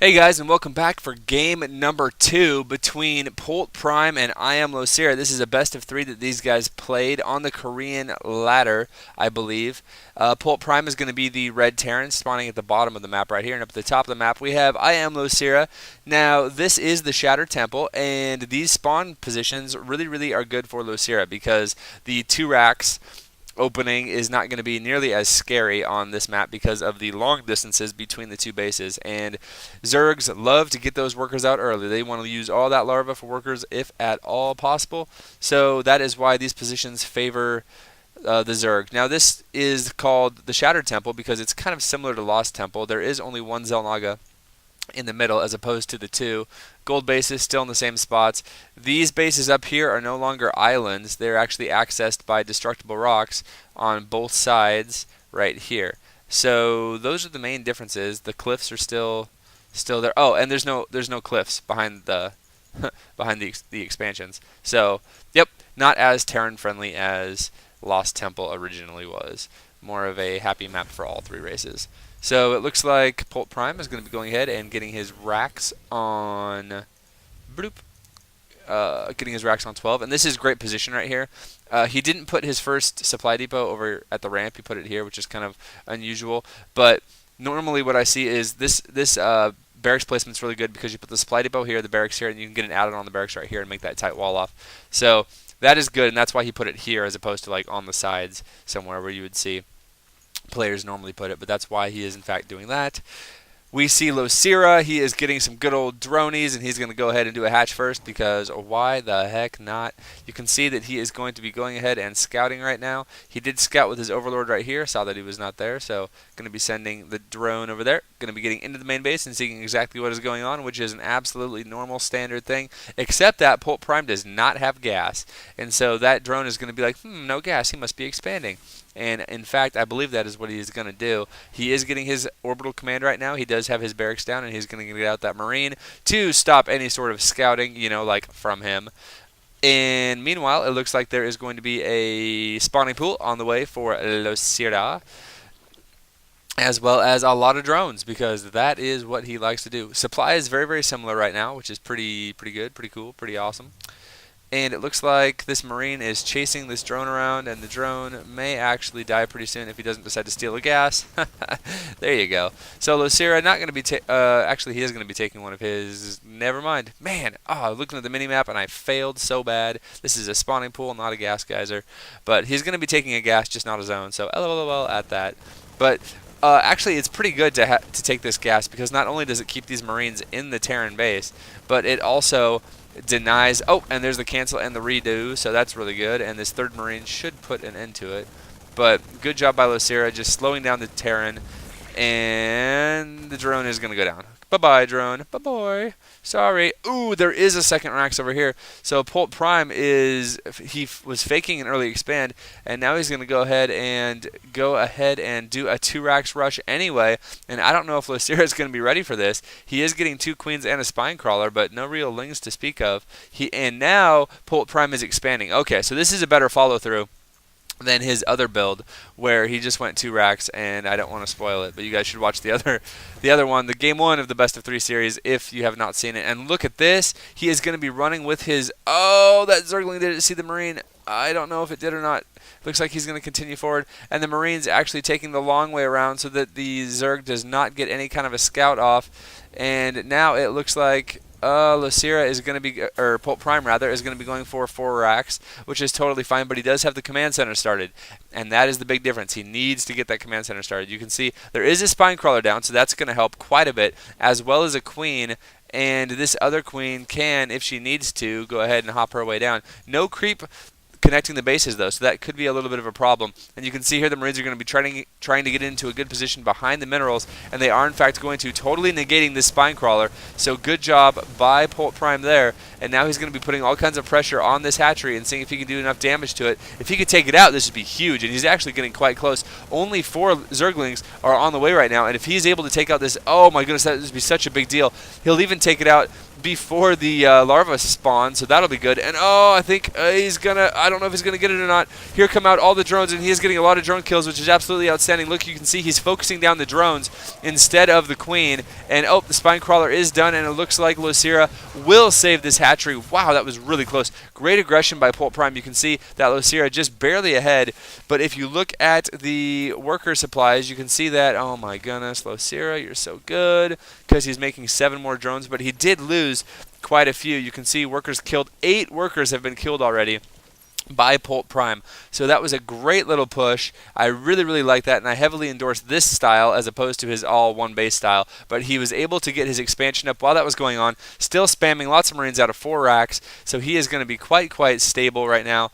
Hey guys, and welcome back for game number 2 between PoltPrime and IMLosirA. This is a best of 3 that these guys played on the Korean ladder, I believe. PoltPrime is going to be the red Terran spawning at the bottom of the map right here, and up at the top of the map we have IMLosirA. Now, this is the Shattered Temple, and these spawn positions really are good for Losir'a because the 2 racks opening is not going to be nearly as scary on this map because of the long distances between the 2 bases. And Zergs love to get those workers out early. They want to use all that larva for workers if at all possible. So that is why these positions favor the Zerg. Now this is called the Shattered Temple because it's kind of similar to Lost Temple. There is only one Xel'Naga in the middle as opposed to the 2. Gold bases still in the same spots. These bases up here are no longer islands. They're actually accessed by destructible rocks on both sides right here. So those are the main differences. The cliffs are still there. Oh, and there's no cliffs behind the behind the expansions. So, yep, not as Terran friendly as Lost Temple originally was. More of a happy map for all 3 races. So it looks like PoltPrime is going to be going ahead and getting his racks on getting his racks on 12, and this is great position right here. He didn't put his first supply depot over at the ramp. He put it here, which is kind of unusual. But normally what I see is this barracks placement's really good because you put the supply depot here, the barracks here, and you can get an add-on on the barracks right here and make that tight wall off. So that is good, and that's why he put it here as opposed to like on the sides somewhere where you would see players normally put it, but that's why he is in fact doing that. We see LosirA, he is getting some good old dronies, and he's going to go ahead and do a hatch first because why the heck not? You can see that he is going to be going ahead and scouting right now. He did scout with his overlord right here, saw that he was not there, so going to be sending the drone over there. Going to be getting into the main base and seeing exactly what is going on, which is an absolutely normal standard thing, except that PoltPrime does not have gas, and so that drone is going to be like, no gas, he must be expanding. And in fact, I believe that is what he is going to do. He is getting his orbital command right now. He does have his barracks down, and he's going to get out that marine to stop any sort of scouting, like from him. And meanwhile, it looks like there is going to be a spawning pool on the way for LosirA, as well as a lot of drones, because that is what he likes to do. Supply is very similar right now, which is pretty good, pretty cool, pretty awesome. And it looks like this marine is chasing this drone around, and the drone may actually die pretty soon if he doesn't decide to steal the gas. There you go. So LosirA not going to be actually he is going to be taking one of his. Never mind. Man, looking at the mini map and I failed so bad. This is a spawning pool, not a gas geyser, but he's going to be taking a gas, just not a zone. So LOL at that. But actually, it's pretty good to take this gas because not only does it keep these marines in the Terran base, but it also denies. Oh, and there's the cancel and the redo, so that's really good. And this third marine should put an end to it. But good job by LosirA, just slowing down the Terran, and the drone is going to go down. Bye-bye, drone. Bye-bye. Sorry. Ooh, there is a second racks over here. So PoltPrime was faking an early expand, and now he's going to go ahead and do a 2 racks rush anyway. And I don't know if LosirA is going to be ready for this. He is getting 2 queens and a spine crawler, but no real lings to speak of. And now PoltPrime is expanding. Okay, so this is a better follow-through than his other build where he just went 2 racks, and I don't want to spoil it, but you guys should watch the other one, the game 1 of the best of 3 series, if you have not seen it. And look at this, he is going to be running with his, that Zergling didn't see the marine. I don't know if it did or not. Looks like he's going to continue forward, and the marine's actually taking the long way around so that the Zerg does not get any kind of a scout off. And now it looks like LosirA is going to be, or PoltPrime rather, is going to be going for 4 racks, which is totally fine, but he does have the command center started, and that is the big difference. He needs to get that command center started. You can see there is a spine crawler down, so that's going to help quite a bit, as well as a queen, and this other queen can, if she needs to, go ahead and hop her way down. No creep connecting the bases though, so that could be a little bit of a problem. And you can see here the Marines are going to be trying to get into a good position behind the minerals, and they are in fact going to, totally negating this spine crawler. So good job by PoltPrime there. And now he's going to be putting all kinds of pressure on this hatchery and seeing if he can do enough damage to it. If he could take it out, this would be huge, and he's actually getting quite close. Only 4 Zerglings are on the way right now, and if he's able to take out this, oh my goodness, that would be such a big deal. He'll even take it out before the larva spawn, so that'll be good. And oh, I think he's gonna, I don't know if he's gonna get it or not. Here come out all the drones, and he is getting a lot of drone kills, which is absolutely outstanding. Look, you can see he's focusing down the drones instead of the queen. And oh, the spine crawler is done, and it looks like IMLosirA will save this hatchery. Wow, that was really close. Great aggression by PoltPrime. You can see that IMLosirA just barely ahead, but if you look at the worker supplies, you can see that, oh my goodness, IMLosirA, you're so good, because he's making 7 more drones, but he did lose quite a few. You can see workers killed. 8 workers have been killed already by PoltPrime. So that was a great little push. I really, really like that, and I heavily endorse this style as opposed to his all one base style. But he was able to get his expansion up while that was going on, still spamming lots of Marines out of 4 racks. So he is going to be quite stable right now.